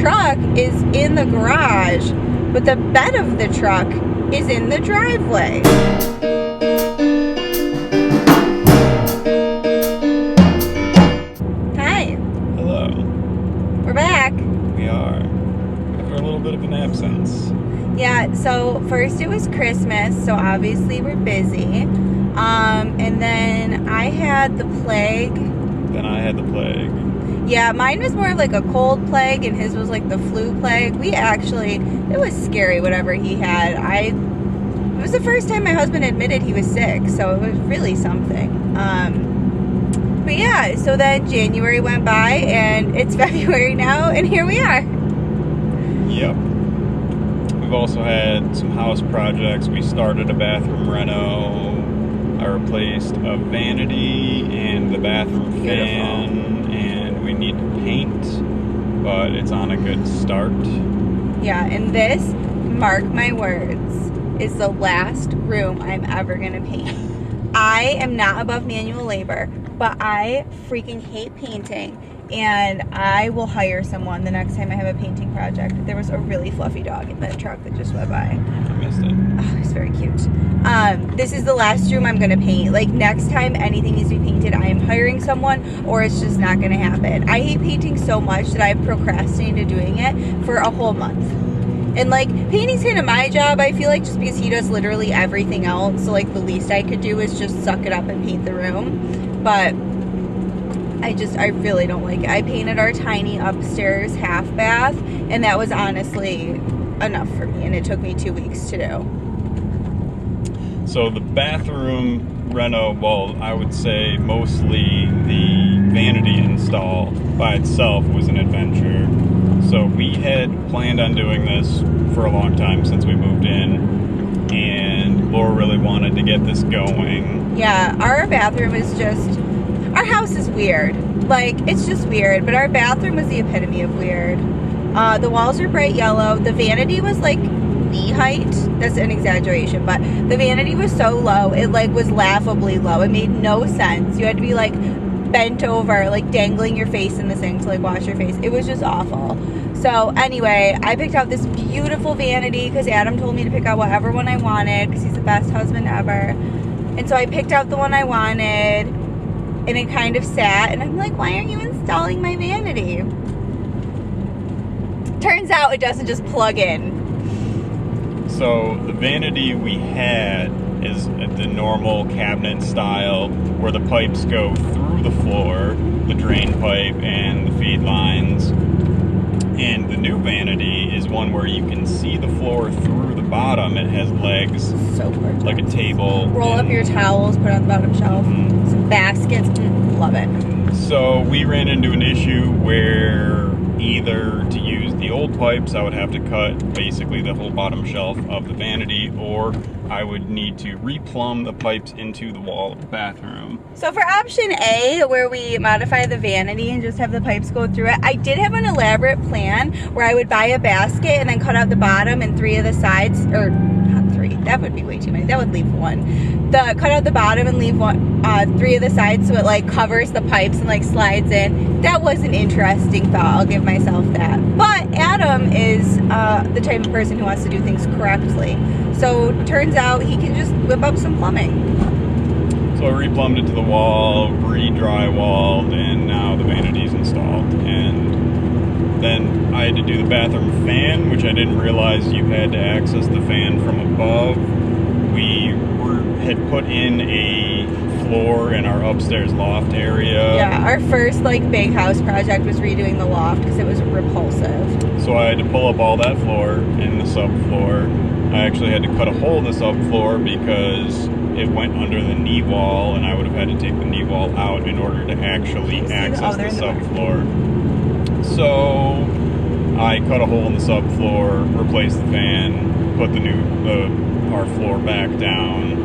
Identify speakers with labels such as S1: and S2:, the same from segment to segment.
S1: truck is in the garage, but the bed of the truck is in the driveway. Hi.
S2: Hello.
S1: We're back.
S2: We are. After a little bit of an absence.
S1: Yeah, so first it was Christmas, so obviously we're busy. And then I had the plague.
S2: Then I had the plague.
S1: Yeah, mine was more like a cold plague, and his was like the flu plague. It was scary whatever he had. It was the first time my husband admitted he was sick, so it was really something. But yeah, so then January went by, and it's February now, and here we are.
S2: Yep. We've also had some house projects. We started a bathroom reno. I replaced a vanity and the bathroom fan, and we need to paint, but it's on a good start.
S1: Yeah, and this, mark my words, is the last room I'm ever gonna paint. I am not above manual labor, but I freaking hate painting, and I will hire someone the next time I have a painting project. There was a really fluffy dog in the truck that just went by.
S2: I missed it.
S1: Oh, it's very cute. This is the last room I'm gonna paint. Like, next time anything needs to be painted, I am hiring someone, or it's just not gonna happen. I hate painting so much that I've procrastinated doing it for a whole month. And like, painting's kind of my job, I feel like, just because he does literally everything else. So like, the least I could do is just suck it up and paint the room. But I really don't like it. I painted our tiny upstairs half bath, and that was honestly enough for me, and it took me 2 weeks to do.
S2: So the bathroom reno, well, I would say mostly the vanity install by itself was an adventure. So we had planned on doing this for a long time since we moved in, and Laura really wanted to get this going.
S1: Yeah, our bathroom is just, our house is weird. Like, it's just weird, but our bathroom was the epitome of weird. The walls are bright yellow. The vanity was like knee height. That's an exaggeration, but the vanity was so low, it like was laughably low. It made no sense. You had to be like bent over, like dangling your face in the sink to like wash your face. It was just awful. So anyway, I picked out this beautiful vanity because Adam told me to pick out whatever one I wanted because he's the best husband ever. And so I picked out the one I wanted, and it kind of sat, and I'm like, why aren't you installing my vanity? Turns out it doesn't just plug in.
S2: So the vanity we had is the normal cabinet style where the pipes go through the floor, the drain pipe and the feed lines. And the new vanity is one where you can see the floor through the bottom. It has legs,
S1: So gorgeous.
S2: like a table.
S1: Roll up your towels, put it on the bottom shelf. Some baskets. Love it.
S2: So we ran into an issue where either to use the old pipes, I would have to cut basically the whole bottom shelf of the vanity, or I would need to replumb the pipes into the wall of the bathroom.
S1: So for option A, where we modify the vanity and just have the pipes go through it, I did have an elaborate plan where I would buy a basket and then cut out the bottom and 3 of the sides, or not 3, that would be way too many, that would leave 1. Cut out the bottom and leave 3 of the sides so it like covers the pipes and like slides in. That was an interesting thought, I'll give myself that. But Adam is the type of person who wants to do things correctly. So turns out he can just whip up some plumbing.
S2: So I replumbed it to the wall, re-drywalled, and now the vanity's installed. And then I had to do the bathroom fan, which I didn't realize you had to access the fan from above. We had put in a floor in our upstairs loft area.
S1: Yeah, our first like big house project was redoing the loft because it was repulsive.
S2: So I had to pull up all that floor in the subfloor. I actually had to cut a hole in the subfloor because it went under the knee wall, and I would have had to take the knee wall out in order to actually access the subfloor. So I cut a hole in the subfloor, replaced the fan, put our floor back down.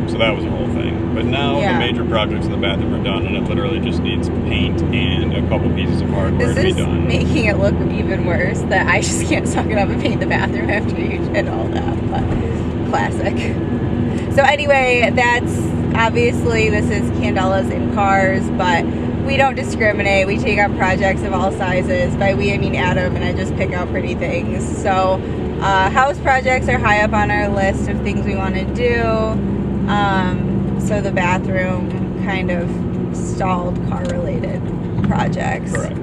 S2: So that was a whole thing. But now the major projects in the bathroom are done, and it literally just needs paint and a couple pieces of hardware to be done.
S1: This is making it look even worse that I just can't suck it up and paint the bathroom after you did all that. But classic. So anyway, that's obviously, this is Candelas in Cars, but we don't discriminate. We take on projects of all sizes. By we, I mean Adam, and I just pick out pretty things. So house projects are high up on our list of things we want to do. So the bathroom kind of stalled car-related projects.
S2: Correct.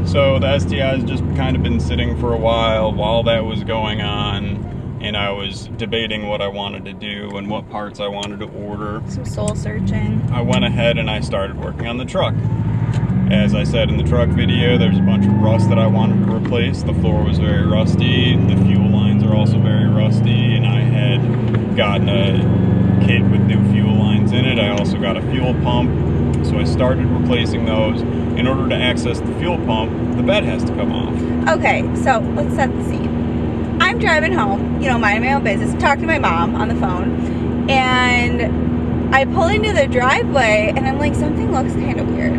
S2: So the STI has just kind of been sitting for a while that was going on, and I was debating what I wanted to do and what parts I wanted to order.
S1: Some soul searching.
S2: I went ahead and I started working on the truck. As I said in the truck video, there's a bunch of rust that I wanted to replace. The floor was very rusty. The fuel lines are also very rusty, and I had gotten a kit with new fuel lines in it. I also got a fuel pump, so I started replacing those. In order to access the fuel pump, the bed has to come off.
S1: Okay, so let's set the scene. I'm driving home, minding my own business, talking to my mom on the phone, and I pull into the driveway, and I'm like, something looks kind of weird.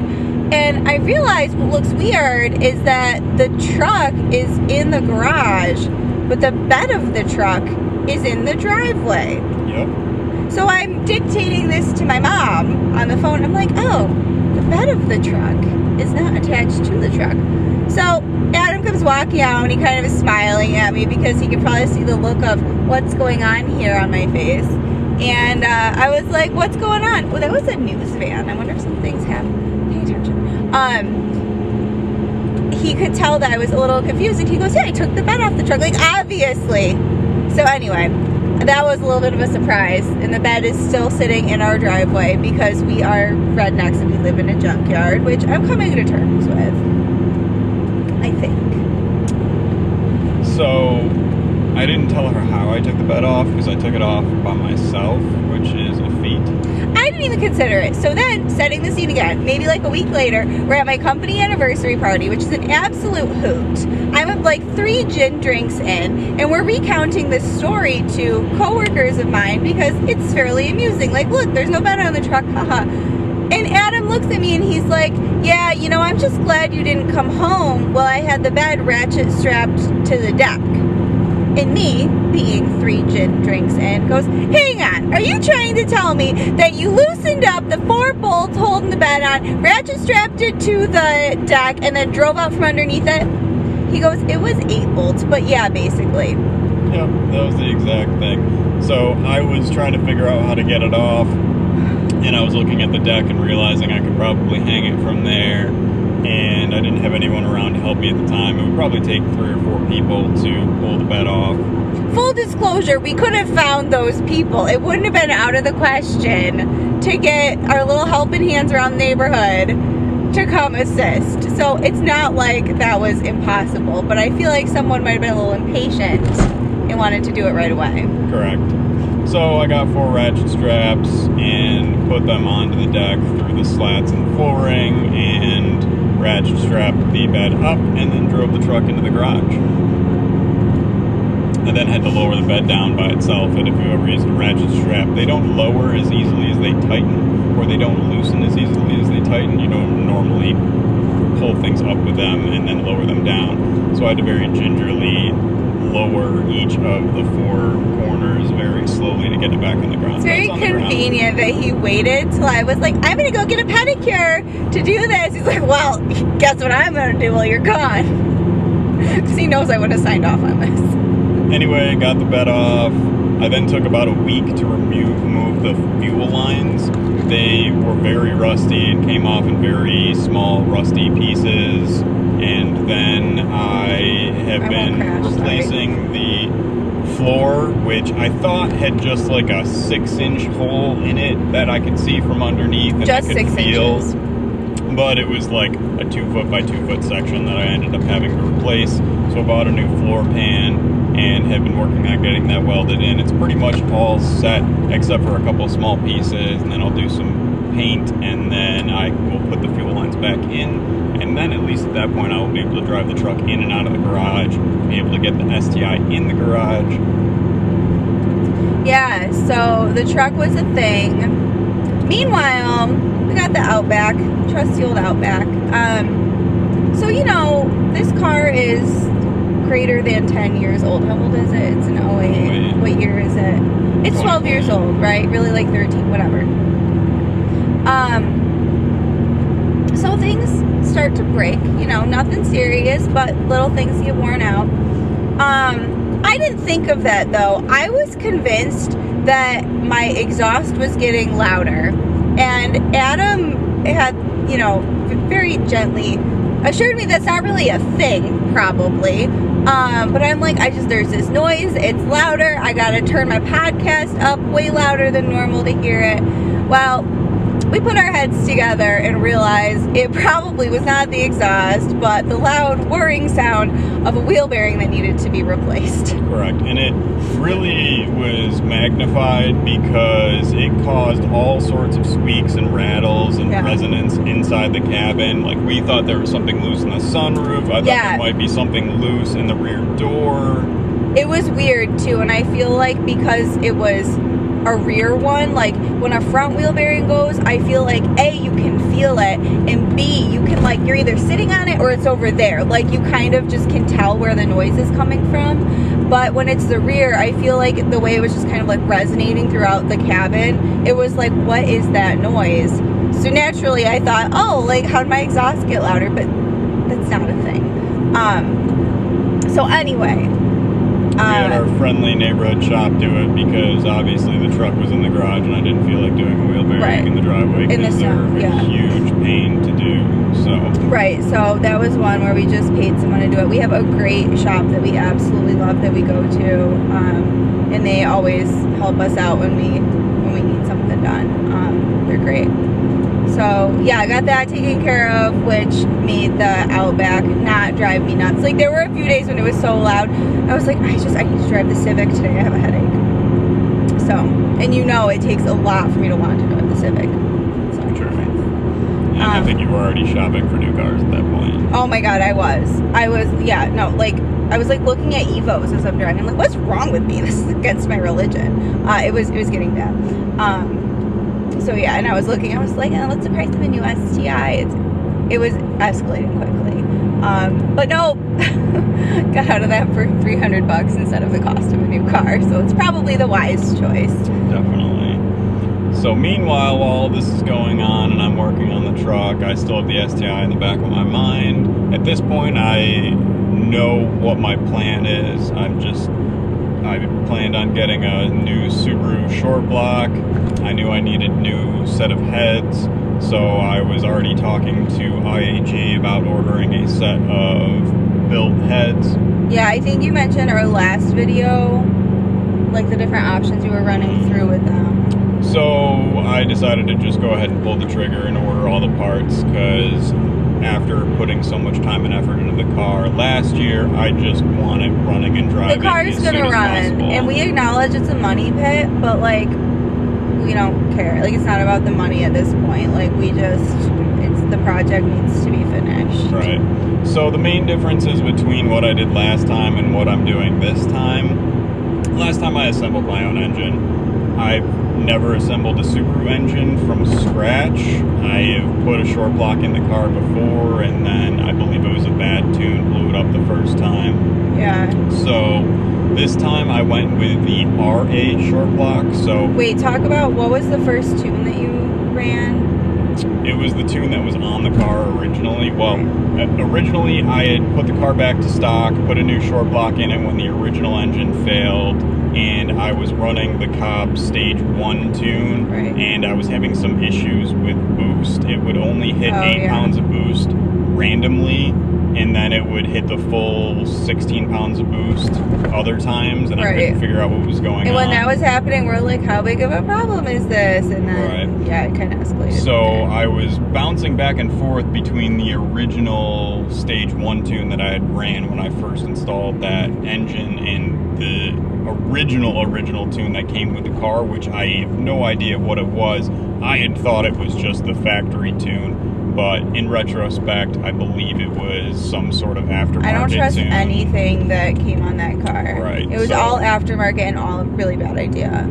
S1: And I realize what looks weird is that the truck is in the garage, but the bed of the truck is in the driveway.
S2: Yep.
S1: So I'm dictating this to my mom on the phone. I'm like, oh, the bed of the truck is not attached to the truck. So Adam comes walking out, and he kind of is smiling at me because he can probably see the look of what's going on here on my face. And I was like, what's going on? Well, that was a news van. I wonder if something's happening. Pay attention. He could tell that I was a little confused, and he goes, yeah, I took the bed off the truck. Like, obviously. So anyway, that was a little bit of a surprise, and the bed is still sitting in our driveway because we are rednecks and we live in a junkyard, which I'm coming to terms with, I think.
S2: So I didn't tell her how I took the bed off because I took it off by myself, which is a feat.
S1: I didn't even consider it. So then, setting the scene again, maybe like a week later, we're at my company anniversary party, which is an absolute hoot. I'm like 3 gin drinks in, and we're recounting this story to coworkers of mine because it's fairly amusing. Like, look, there's no bed on the truck, haha. And Adam looks at me and he's like, yeah, I'm just glad you didn't come home while I had the bed ratchet strapped to the deck. And me, being 3 gin drinks in, goes, hang on, are you trying to tell me that you loosened up the 4 bolts holding the bed on, ratchet strapped it to the deck, and then drove out from underneath it? He goes, it was 8 bolts, but yeah, basically.
S2: Yep, that was the exact thing. So I was trying to figure out how to get it off, and I was looking at the deck and realizing I could probably hang it from there. And I didn't have anyone around to help me at the time. It would probably take 3 or 4 people to pull the bed off.
S1: Full disclosure, we could have found those people. It wouldn't have been out of the question to get our little helping hands around the neighborhood to come assist. So it's not like that was impossible, but I feel like someone might have been a little impatient and wanted to do it right away.
S2: Correct. So I got 4 ratchet straps and put them onto the deck through the slats in the flooring and ratchet strapped the bed up, and then drove the truck into the garage. I then had to lower the bed down by itself, and if you ever use a ratchet strap, they don't lower as easily as they tighten, or they don't loosen as easily as they tighten. You don't normally pull things up with them and then lower them down. So I had to very gingerly lower each of the 4 corners very slowly to get it back on the ground.
S1: It's very convenient that he waited till I was like, I'm going to go get a pedicure to do this. He's like, well, guess what I'm going to do while you're gone? Because he knows I would have signed off on this.
S2: Anyway, got the bed off. I then took about a week to remove the fuel lines. They were very rusty and came off in very small, rusty pieces. And then I have been replacing the floor, which I thought had just like a 6-inch hole in it that I could see from underneath and
S1: just
S2: I could
S1: 6
S2: feel.
S1: inches.
S2: But it was like a 2-foot by 2-foot section that I ended up having to replace. So I bought a new floor pan and have been working on getting that welded in. It's pretty much all set except for a couple of small pieces, and then I'll do some paint, and then I will put the fuel lines back in. And then at least at that point I will be able to drive the truck in and out of the garage, be able to get the STI in the garage.
S1: Yeah, so the truck was a thing. Meanwhile, we got the Outback, trusty old Outback. So, this car is greater than 10 years old. How old is it? It's an 08. What year is it? It's 12 years old, right? Really like 13, whatever. So things start to break, nothing serious, but little things get worn out. I didn't think of that though. I was convinced that my exhaust was getting louder, and Adam had, very gently assured me that's not really a thing, probably. But I'm like, there's this noise, it's louder, I gotta turn my podcast up way louder than normal to hear it. Well, we put our heads together and realized it probably was not the exhaust, but the loud whirring sound of a wheel bearing that needed to be replaced.
S2: Correct. And it really was magnified because it caused all sorts of squeaks and rattles and resonance inside the cabin. Like, we thought there was something loose in the sunroof. I thought there might be something loose in the rear door.
S1: It was weird too, and I feel like because it was a rear one, like when a front wheel bearing goes, I feel like A, you can feel it, and B, you can, like, you're either sitting on it or it's over there. Like, you kind of just can tell where the noise is coming from. But when it's the rear, I feel like the way it was just kind of like resonating throughout the cabin, it was like, what is that noise? So naturally I thought, oh, like, how'd my exhaust get louder? But that's not a thing. So anyway,
S2: we had our friendly neighborhood shop do it because obviously the truck was in the garage and I didn't feel like doing a wheel bearing in the driveway because they're a huge pain to do.
S1: Right, so that was one where we just paid someone to do it. We have a great shop that we absolutely love that we go to, and they always help us out when we need something done. They're great. So yeah, I got that taken care of, which made the Outback not drive me nuts. Like, there were a few days when it was so loud, I was like, I need to drive the Civic today. I have a headache. So, and it takes a lot for me to want to drive the Civic. So,
S2: sure. And I think you were already shopping for new cars at that point.
S1: Oh my God, I was like looking at Evos as I'm driving. Like, what's wrong with me? This is against my religion. It was getting bad. So yeah, and I was like, what's the price of a new STI? It was escalating quickly. But no, got out of that for $300 instead of the cost of a new car. So it's probably the wise choice.
S2: Definitely. So meanwhile, while all this is going on and I'm working on the truck, I still have the STI in the back of my mind. At this point, I know what my plan is. I planned on getting a new Subaru short block. I knew I needed a new set of heads, so I was already talking to IAG about ordering a set of built heads.
S1: Yeah, I think you mentioned our last video, like the different options you were running through with them.
S2: So I decided to just go ahead and pull the trigger and order all the parts, because after putting so much time and effort into the car last year, I just want it running and driving.
S1: The car is going to run, and we acknowledge it's a money pit, but like, we don't care. Like, it's not about the money at this point. Like, the project needs to be finished.
S2: Right. So the main differences between what I did last time and what I'm doing this time. Last time I assembled my own engine. I've never assembled a Subaru engine from scratch. I have put a short block in the car before, and then I believe it was a bad tune, blew it up the first time.
S1: Yeah.
S2: So this time I went with the RA short block. So
S1: wait, talk about what was the first tune that you ran?
S2: It was the tune that was on the car originally. Well, originally I had put the car back to stock, put a new short block in it when the original engine failed, and I was running the Cobb Stage 1 tune, and I was having some issues with boost. It would only hit 8 pounds of boost randomly, and then it would hit the full 16 pounds of boost other times, and I couldn't figure out what was going on.
S1: And when that was happening, we're like, how big of a problem is this? And then, yeah, it kind of escalated.
S2: So I was bouncing back and forth between the original Stage 1 tune that I had ran when I first installed that engine and the original tune that came with the car, which I have no idea what it was. I had thought it was just the factory tune, but in retrospect, I believe it was some sort of aftermarket tune.
S1: I don't trust anything that came on that car.
S2: Right.
S1: It was all aftermarket and all a really bad idea.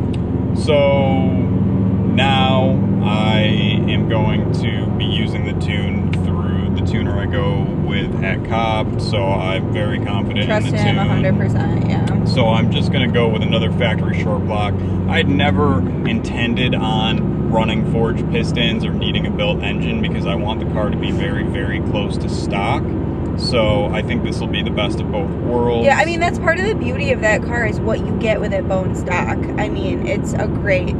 S2: So now I am going to be using the tune through the tuner I go with at Cobb, so I'm very confident in the tune.
S1: Trust him 100%, yeah.
S2: So I'm just going to go with another factory short block. I'd never intended on running forged pistons or needing a built engine because I want the car to be very, very close to stock. So I think this will be the best of both worlds.
S1: Yeah, I mean, that's part of the beauty of that car is what you get with it bone stock. I mean, it's a great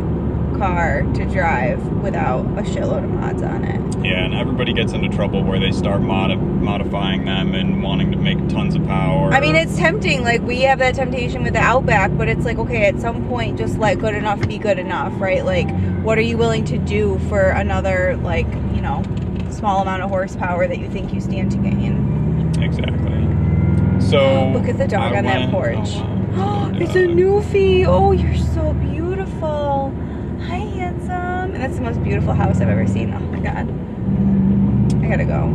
S1: car to drive without a shitload of mods on it.
S2: Yeah, and everybody gets into trouble where they start modifying them and wanting to make tons of power.
S1: I mean, it's tempting. Like, we have that temptation with the Outback, but it's like, okay, at some point, just let good enough be good enough, right? Like, what are you willing to do for another, like, you know, small amount of horsepower that you think you stand to gain?
S2: Exactly. So
S1: look at the dog on that porch.
S2: Oh, wow.
S1: It's a Newfie. Oh, you're so beautiful. Hi, handsome. And that's the most beautiful house I've ever seen. Oh my god. I gotta go.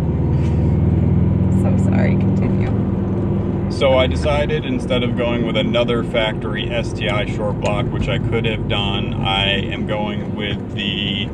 S1: So sorry. Continue.
S2: So I decided instead of going with another factory STI short block, which I could have done, I am going with the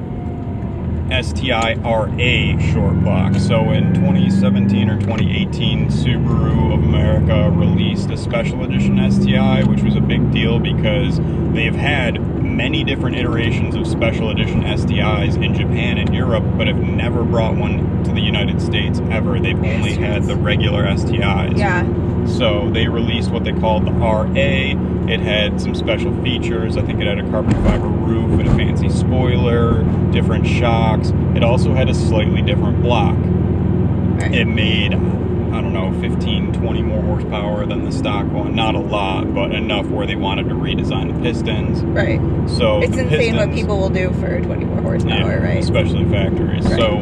S2: STI RA short block. So in 2017 or 2018, Subaru of America released a special edition STI, which was a big deal because they've had many different iterations of special edition STIs in Japan and Europe, but have never brought one to the United States ever. They've only had the regular STIs.
S1: Yeah.
S2: So they released what they called the RA. It had some special features. I think it had a carbon fiber roof and a fancy spoiler, different shocks. It also had a slightly different block.
S1: Right.
S2: It made, I don't know, 15, 20 more horsepower than the stock one. Not a lot, but enough where they wanted to redesign the pistons.
S1: Right.
S2: So
S1: it's insane what people will do for 24 horsepower, right?
S2: Especially factories.
S1: Right.
S2: So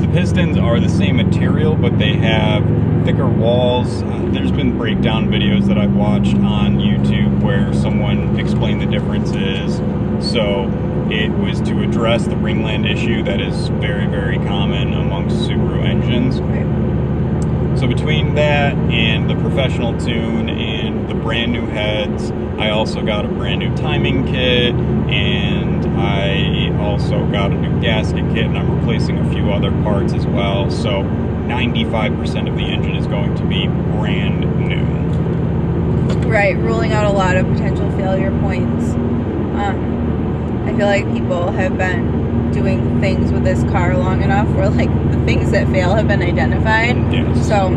S2: the pistons are the same material, but they have thicker walls. There's been breakdown videos that I've watched on YouTube where someone explained the differences. So it was to address the ringland issue that is very, very common amongst Subaru engines.
S1: Right.
S2: So between that and the professional tune and the brand new heads, I also got a brand new timing kit, and I also got a new gasket kit, and I'm replacing a few other parts as well. So 95% of the engine is going to be brand new.
S1: Right, ruling out a lot of potential failure points. I feel like people have been doing things with this car long enough where, like, the things that fail have been identified.
S2: Yes.
S1: So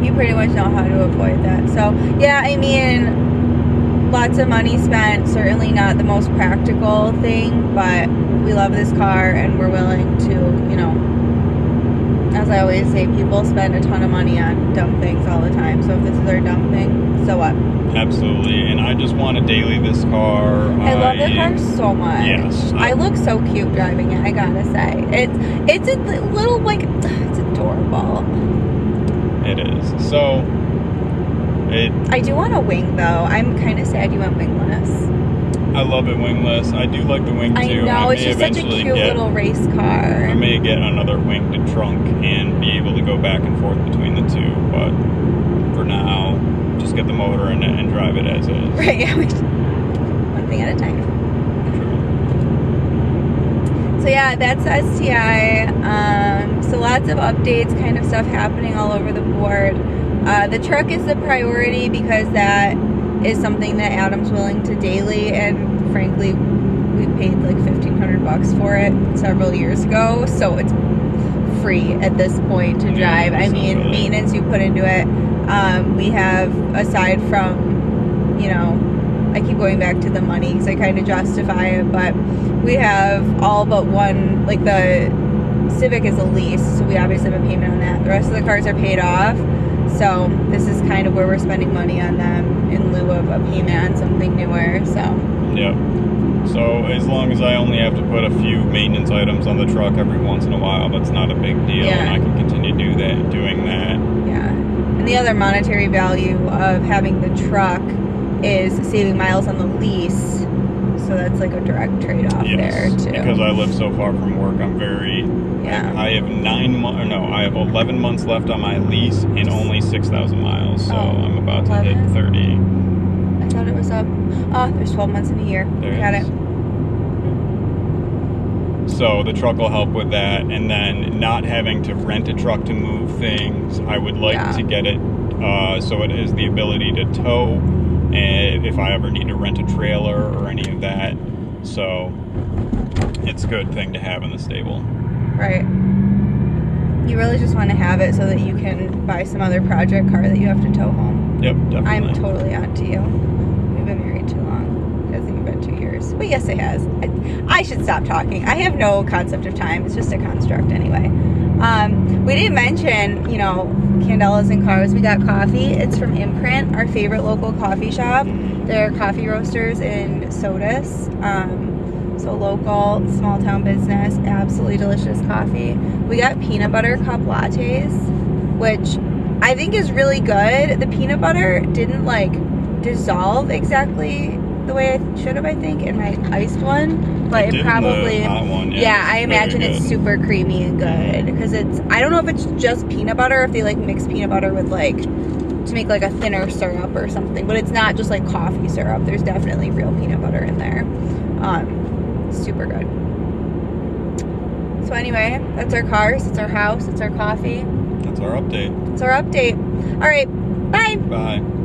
S1: you pretty much know how to avoid that. So yeah, I mean, lots of money spent. Certainly not the most practical thing, but we love this car and we're willing to, you know, as I always say, people spend a ton of money on dumb things all the time. So if this is our dumb thing, so what?
S2: Absolutely, and I just want to daily this car.
S1: I love the car so much.
S2: Yes.
S1: I look so cute driving it, I gotta say. It's a little, like, it's adorable.
S2: It is. So,
S1: I do want a wing, though. I'm kind of sad you went wingless.
S2: I love it wingless. I do like the wing, too.
S1: I know, it's just such a cute little race car.
S2: I may get another winged trunk and be able to go back and forth between the two, but for now, just get the motor in it and drive it as is.
S1: Right, yeah. One thing at a time.
S2: True.
S1: So yeah, that's STI. So lots of updates, kind of stuff happening all over the board. The truck is the priority because that is something that Adam's willing to daily, and frankly, we paid like $1,500 for it several years ago, so it's free at this point to drive. I mean, maintenance you put into it. We have, aside from, you know, I keep going back to the money because I kind of justify it, but we have all but one, like the Civic is a lease, so we obviously have a payment on that. The rest of the cars are paid off, so this is kind of where we're spending money on them in lieu of a payment on something newer, so.
S2: Yep. So as long as I only have to put a few maintenance items on the truck every once in a while, that's not a big deal, and I can continue doing that.
S1: Yeah. And the other monetary value of having the truck is saving miles on the lease, so that's like a direct trade-off there too.
S2: Because I live so far from work, I'm very.
S1: Yeah.
S2: I have 11 months left on my lease and only 6,000 miles, so I'm about to hit 30.
S1: I thought it was up. Oh, there's 12 months in a year. Got it.
S2: So the truck will help with that, and then not having to rent a truck to move things. I would like to get it so it has the ability to tow, and if I ever need to rent a trailer or any of that. So it's a good thing to have in the stable.
S1: Right. You really just want to have it so that you can buy some other project car that you have to tow home.
S2: Yep, definitely.
S1: I'm totally on to you. We've been married too long. It hasn't even been 2 years. But yes, it has. I should stop talking. I have no concept of time. It's just a construct anyway. We didn't mention, you know, Candelas and Cars. We got coffee. It's from Imprint, our favorite local coffee shop. They're coffee roasters in Sodus. So local, small town business, absolutely delicious coffee. We got peanut butter cup lattes, which I think is really good. The peanut butter didn't like dissolve exactly the way I should have, I think, in my iced one, but it probably,
S2: the hot one,
S1: yeah, I imagine
S2: very
S1: it's
S2: good.
S1: super creamy and good because it's, I don't know if it's just peanut butter, if they like mix peanut butter with like to make like a thinner syrup or something, but it's not just like coffee syrup. There's definitely real peanut butter in there. Super good. So anyway, that's our cars, it's our house, it's our coffee.
S2: That's our update.
S1: It's our update. All right, bye.
S2: Bye.